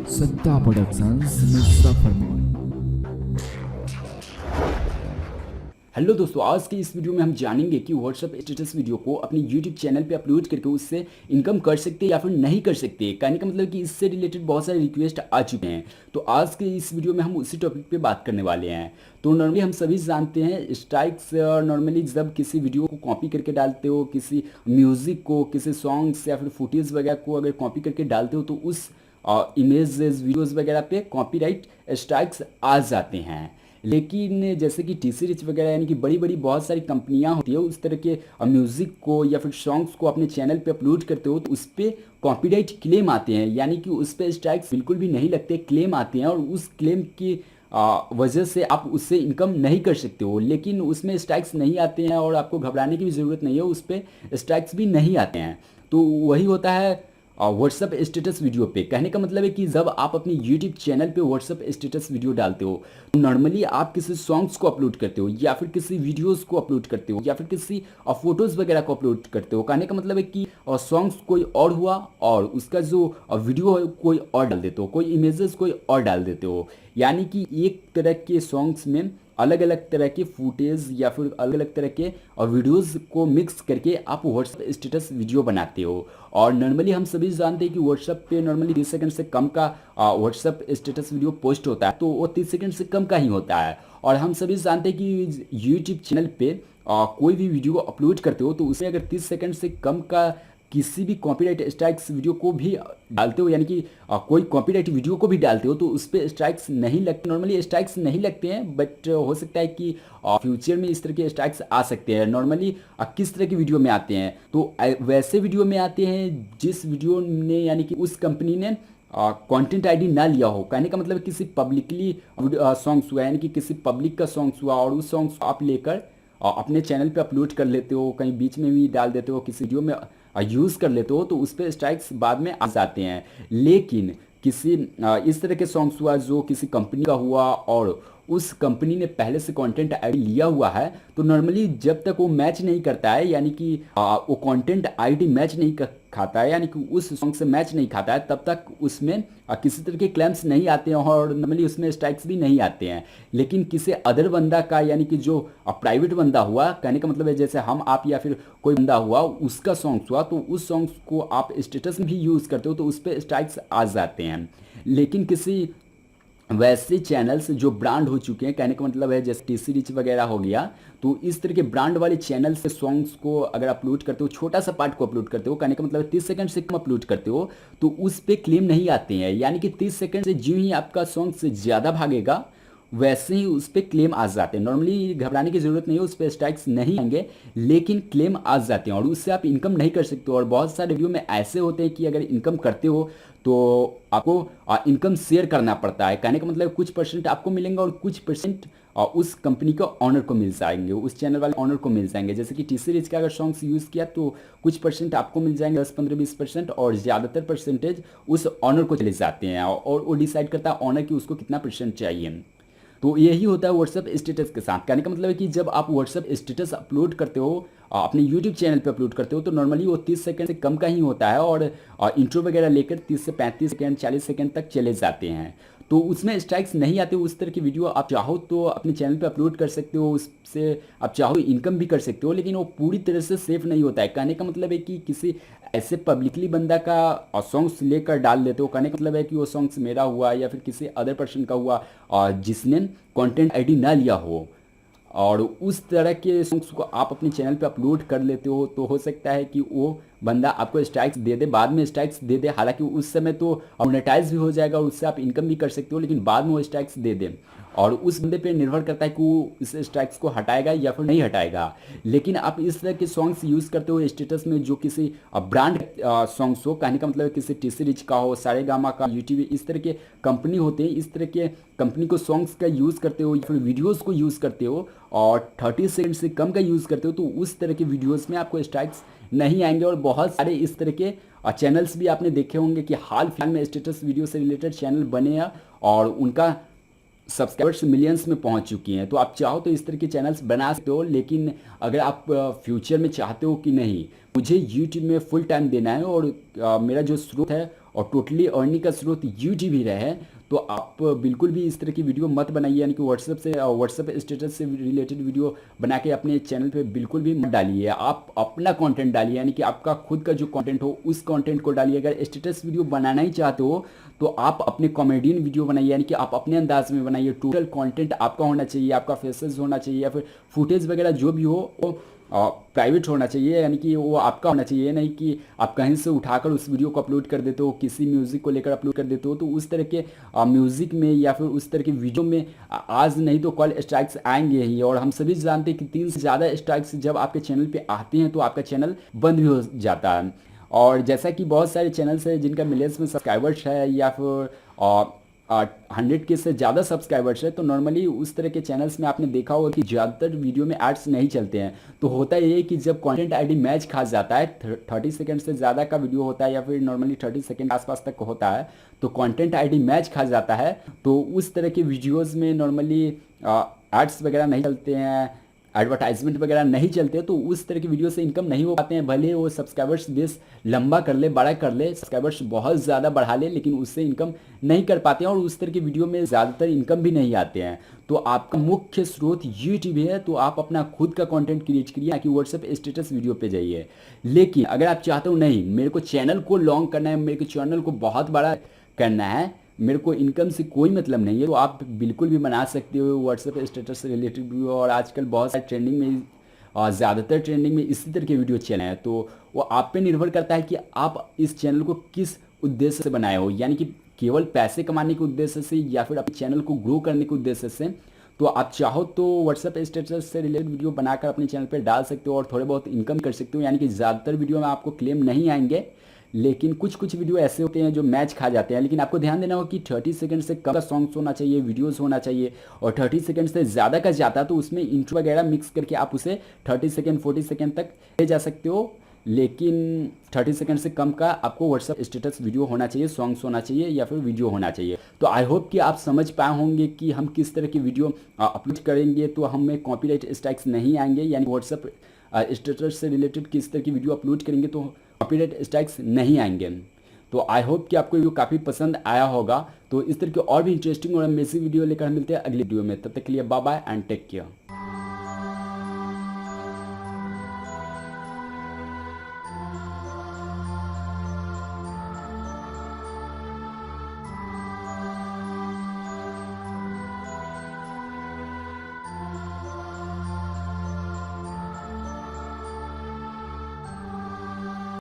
सत्ता productions Muzaffarpur. Hello दोस्तों, आज की इस वीडियो में हम जानेंगे कि व्हाट्सएप स्टेटस वीडियो को अपने यूट्यूब चैनल पे अपलोड करके उससे इनकम कर सकते हैं या फिर नहीं कर सकते। कहने का मतलब कि इससे रिलेटेड बहुत सारे रिक्वेस्ट आ चुके हैं, तो आज के इस वीडियो में हम उसी टॉपिक पे बात करने वाले हैं। तो नॉर्मली हम सभी जानते हैं स्ट्राइक्स नॉर्मली जब किसी वीडियो को कॉपी करके डालते हो, किसी म्यूज़िक को, किसी सॉन्ग्स या फिर फुटेज वगैरह को अगर कॉपी करके डालते हो तो उस इमेजेस वीडियोज़ वगैरह पे कॉपीराइट स्ट्राइक्स आ जाते हैं। लेकिन जैसे कि टीसी रिच वगैरह यानी कि बड़ी बड़ी बहुत सारी कंपनियां होती है, उस तरह के म्यूज़िक को या फिर सॉन्ग्स को अपने चैनल पे अपलोड करते हो तो उस पर कॉपीराइट क्लेम आते हैं, यानी कि उस पर स्ट्राइक्स बिल्कुल भी नहीं लगते, क्लेम आते हैं और उस क्लेम की वजह से आप उससे इनकम नहीं कर सकते हो। लेकिन उसमें स्ट्राइक्स नहीं आते हैं और आपको घबराने की भी ज़रूरत नहीं है, उस पर स्ट्राइक्स भी नहीं आते हैं। तो वही होता है व्हाट्सअप स्टेटस वीडियो पे। कहने का मतलब है कि जब आप अपनी यूट्यूब चैनल पे व्हाट्सअप स्टेटस वीडियो डालते हो, नॉर्मली आप किसी सॉन्ग्स को अपलोड करते हो या फिर किसी वीडियोस को अपलोड करते हो या फिर किसी फोटोज़ वगैरह को अपलोड करते हो। कहने का मतलब है कि सॉन्ग्स कोई और हुआ और उसका जो वीडियो है कोई और डाल देते हो, कोई इमेजेस कोई और डाल देते हो। यानी कि एक तरह के सॉन्ग्स में अलग अलग तरह के फुटेज या फिर अलग अलग तरह के वीडियोस को मिक्स करके आप व्हाट्सएप स्टेटस वीडियो बनाते हो। और नॉर्मली हम सभी जानते हैं कि व्हाट्सएप पे नॉर्मली 30 सेकंड से कम का व्हाट्सएप स्टेटस वीडियो पोस्ट होता है, तो वो 30 सेकंड से कम का ही होता है। और हम सभी जानते हैं कि यूट्यूब चैनल पे कोई भी वीडियो अपलोड करते हो तो उसमें अगर 30 सेकंड से कम का किसी भी कॉपीराइट स्ट्राइक्स वीडियो को भी डालते हो, यानी कि कोई कॉपीराइट वीडियो को भी डालते हो तो उस पर स्ट्राइक्स नहीं लगते। नॉर्मली स्ट्राइक्स नहीं लगते हैं, बट हो सकता है कि फ्यूचर में इस तरह के स्ट्राइक्स आ सकते हैं। नॉर्मली किस तरह की वीडियो में आते हैं, तो वैसे वीडियो में आते हैं जिस वीडियो ने यानी कि उस कंपनी ने कंटेंट आईडी ना लिया हो। कहने का मतलब किसी पब्लिकली सॉन्ग्स हुआ, यानी कि किसी पब्लिक का सॉन्ग्स हुआ और उस सॉन्ग्स को आप लेकर अपने चैनल पे अपलोड कर लेते हो, कहीं बीच में भी डाल देते हो, किसी वीडियो में यूज़ कर लेते हो तो उस पर स्ट्राइक्स बाद में आ जाते हैं। लेकिन किसी इस तरह के सॉन्ग्स हुआ जो किसी कंपनी का हुआ और उस कंपनी ने पहले से कंटेंट आईडी लिया हुआ है, तो नॉर्मली जब तक वो मैच नहीं करता है, यानी कि वो कंटेंट आईडी मैच नहीं खाता है, यानी कि उस सॉन्ग से मैच नहीं खाता है, तब तक उसमें किसी तरह के क्लेम्स नहीं आते हैं और नॉर्मली उसमें स्ट्राइक्स भी नहीं आते हैं। लेकिन किसी अदर बंदा का, यानी कि जो प्राइवेट बंदा हुआ, कहने का मतलब है जैसे हम आप या फिर कोई बंदा हुआ, उसका सॉन्ग्स हुआ, तो उस सॉन्ग्स को आप स्टेटस में भी यूज़ करते हो तो उस पर स्ट्राइक्स आ जाते हैं। लेकिन किसी वैसे चैनल्स जो ब्रांड हो चुके हैं, कहने का मतलब है जैसे टीसी रिच वगैरह हो गया, तो इस तरह के ब्रांड वाले चैनल से सॉन्ग्स को अगर अपलोड करते हो, छोटा सा पार्ट को अपलोड करते हो, कहने का मतलब 30 सेकंड से कम अपलोड करते हो तो उस पर क्लेम नहीं आते हैं। यानी कि 30 सेकंड से जो ही आपका सॉन्ग से ज़्यादा भागेगा वैसे ही उस पर क्लेम आ जाते हैं। नॉर्मली घबराने की ज़रूरत नहीं है, उस पर स्ट्राइक्स नहीं आएंगे, लेकिन क्लेम आ जाते हैं और उससे आप इनकम नहीं कर सकते हो। और बहुत सारे वीडियो में ऐसे होते हैं कि अगर इनकम करते हो तो आपको इनकम शेयर करना पड़ता है। कहने का मतलब कुछ परसेंट आपको मिलेंगे और कुछ परसेंट उस कंपनी का ऑनर को मिल जाएंगे, उस चैनल वाले ऑनर को मिल जाएंगे। जैसे कि टीसी रिच का अगर सॉन्ग्स यूज़ किया तो कुछ परसेंट आपको मिल जाएंगे, 10-15-20%, और ज़्यादातर परसेंटेज उस ऑनर को चले जाते हैं और वो डिसाइड करता है ऑनर की उसको कितना परसेंट चाहिए। तो यही होता है व्हाट्सएप स्टेटस के साथ। कहने का मतलब है कि जब आप व्हाट्सएप स्टेटस अपलोड करते हो, अपने यूट्यूब चैनल पे अपलोड करते हो, तो नॉर्मली वो 30 सेकंड से कम का ही होता है और इंट्रो वगैरह लेकर 30 से 35 सेकंड 40 सेकंड तक चले जाते हैं। तो उसमें स्ट्राइक्स नहीं आते। उस तरह की वीडियो आप चाहो तो अपने चैनल पे अपलोड कर सकते हो, उससे आप चाहो इनकम भी कर सकते हो, लेकिन वो पूरी तरह से सेफ नहीं होता है। कहने का मतलब है कि किसी ऐसे पब्लिकली बंदा का सॉन्ग्स लेकर डाल देते हो, कहने का मतलब है कि वो सॉन्ग्स मेरा हुआ या फिर किसी अदर पर्सन का हुआ और जिसने कंटेंट आईडी ना लिया हो, और उस तरह के सॉन्ग्स को आप अपने चैनल पे अपलोड कर लेते हो, तो हो सकता है कि वो बंदा आपको स्ट्राइक्स दे दे, बाद में स्ट्राइक्स दे दे। हालांकि उस समय तो मोनेटाइज भी हो जाएगा, उससे आप इनकम भी कर सकते हो, लेकिन बाद में वो स्ट्राइक्स दे दे और उस बंदे पे निर्भर करता है कि वो इस स्ट्राइक्स को हटाएगा या फिर नहीं हटाएगा। लेकिन आप इस तरह के सॉन्ग्स यूज़ करते हो स्टेटस में जो किसी ब्रांड सॉन्ग्स हो, कहने का मतलब किसी टीसी रिच का हो, सारेगामा का, यूट्यूब, इस तरह के कंपनी होते हैं, इस तरह के कंपनी को सॉन्ग्स का यूज़ करते हो या फिर वीडियोज़ को यूज़ करते हो और 30 सेकंड से कम का यूज़ करते हो, तो उस तरह के वीडियोज़ में आपको स्ट्राइक्स नहीं आएंगे। और बहुत सारे इस तरह के चैनल्स भी आपने देखे होंगे कि हाल फिलहाल में स्टेटस वीडियो से रिलेटेड चैनल बने हैं और उनका सब्सक्राइबर्स मिलियंस में पहुंच चुकी हैं। तो आप चाहो तो इस तरह के चैनल्स बना सकते हो, लेकिन अगर आप फ्यूचर में चाहते हो कि नहीं मुझे यूट्यूब में फुल टाइम देना है और मेरा जो स्रोत है और टोटली अर्निंग का स्रोत यूट्यूब ही रहे, तो आप बिल्कुल भी इस तरह की वीडियो मत बनाइए। यानी कि व्हाट्सएप स्टेटस से रिलेटेड वीडियो बना के अपने चैनल पे बिल्कुल भी मत डालिए। आप अपना कंटेंट डालिए, यानी कि आपका खुद का जो कंटेंट हो उस कंटेंट को डालिए। अगर स्टेटस वीडियो बनाना ही चाहते हो तो आप अपने कॉमेडियन वीडियो बनाइए, यानी कि आप अपने अंदाज में बनाइए। टोटल कंटेंट आपका होना चाहिए, आपका फेसेस होना चाहिए या फिर फुटेज वगैरह जो भी हो वो प्राइवेट होना चाहिए, यानी कि वो आपका होना चाहिए। नहीं कि आप कहीं से उठाकर उस वीडियो को अपलोड कर देते हो, किसी म्यूज़िक को लेकर अपलोड कर देते हो, तो उस तरह के म्यूज़िक में या फिर उस तरह के वीडियो में आज नहीं तो कल स्ट्राइक्स आएंगे ही। और हम सभी जानते हैं कि 3 से ज़्यादा स्ट्राइक्स जब आपके चैनल पे आते हैं तो आपका चैनल बंद भी हो जाता है। और जैसा कि बहुत सारे चैनल्स हैं जिनका मिलियंस में सब्सक्राइबर्स है या फिर 100 के से ज़्यादा सब्सक्राइबर्स है, तो नॉर्मली उस तरह के चैनल्स में आपने देखा होगा कि ज़्यादातर वीडियो में एड्स नहीं चलते हैं। तो होता ये है कि जब कंटेंट आईडी मैच खा जाता है, 30 सेकंड से ज़्यादा का वीडियो होता है या फिर नॉर्मली 30 सेकंड आसपास तक होता है, तो कंटेंट आईडी मैच खा जाता है, तो उस तरह के वीडियोज़ में नॉर्मली एड्स वगैरह नहीं चलते हैं, एडवर्टाइजमेंट वगैरह नहीं चलते, तो उस तरह की वीडियो से इनकम नहीं हो पाते हैं। भले वो सब्सक्राइबर्स बेस लंबा कर ले, बड़ा कर ले, सब्सक्राइबर्स बहुत ज़्यादा बढ़ा ले, लेकिन उससे इनकम नहीं कर पाते हैं और उस तरह की वीडियो में ज़्यादातर इनकम भी नहीं आते हैं। तो आपका मुख्य स्रोत यूट्यूब है, तो आप अपना खुद का कंटेंट क्रिएट करिए, ना कि व्हाट्सएप स्टेटस वीडियो पे जाइए। लेकिन अगर आप चाहते हो नहीं मेरे को चैनल को लॉन्ग करना है, मेरे को चैनल को बहुत बड़ा करना है, मेरे को इनकम से कोई मतलब नहीं है, तो आप बिल्कुल भी बना सकते हो व्हाट्सएप स्टेटस से रिलेटेड वीडियो। और आजकल बहुत सारे ट्रेंडिंग में ज़्यादातर ट्रेंडिंग में इसी तरह के वीडियो चैनल हैं। तो वो आप पे निर्भर करता है कि आप इस चैनल को किस उद्देश्य से बनाए हो, यानी कि केवल पैसे कमाने के उद्देश्य से या फिर अपने चैनल को ग्रो करने के उद्देश्य से। तो आप चाहो तो व्हाट्सएप स्टेटस से रिलेटेड वीडियो बनाकर अपने चैनल पर डाल सकते हो और थोड़े बहुत इनकम कर सकते हो। यानी कि ज़्यादातर वीडियो में आपको क्लेम नहीं आएंगे, लेकिन कुछ कुछ वीडियो ऐसे होते हैं जो मैच खा जाते हैं। लेकिन आपको ध्यान देना होगा कि 30 सेकंड से कम का सॉन्ग्स होना चाहिए, वीडियोस होना चाहिए। और 30 सेकंड से ज़्यादा का जाता है तो उसमें इंट्रो वगैरह मिक्स करके आप उसे 30 सेकंड 40 सेकंड तक ले जा सकते हो। लेकिन 30 सेकंड से कम का आपको व्हाट्सएप स्टेटस वीडियो होना चाहिए, सॉन्ग्स होना चाहिए या फिर वीडियो होना चाहिए। तो आई होप कि आप समझ पाए होंगे कि हम किस तरह की वीडियो अपलोड करेंगे तो हमें कॉपीराइट स्ट्राइक्स नहीं आएंगे, यानी व्हाट्सएप स्टेटस से रिलेटेड किस तरह की वीडियो अपलोड करेंगे तो कॉपीराइट स्ट्राइक्स नहीं आएंगे। तो आई होप कि आपको वीडियो काफ़ी पसंद आया होगा। तो इस तरह की और भी इंटरेस्टिंग और अमेजिंग वीडियो लेकर हम मिलते हैं अगली वीडियो में। तब तक के लिए bye bye and take care.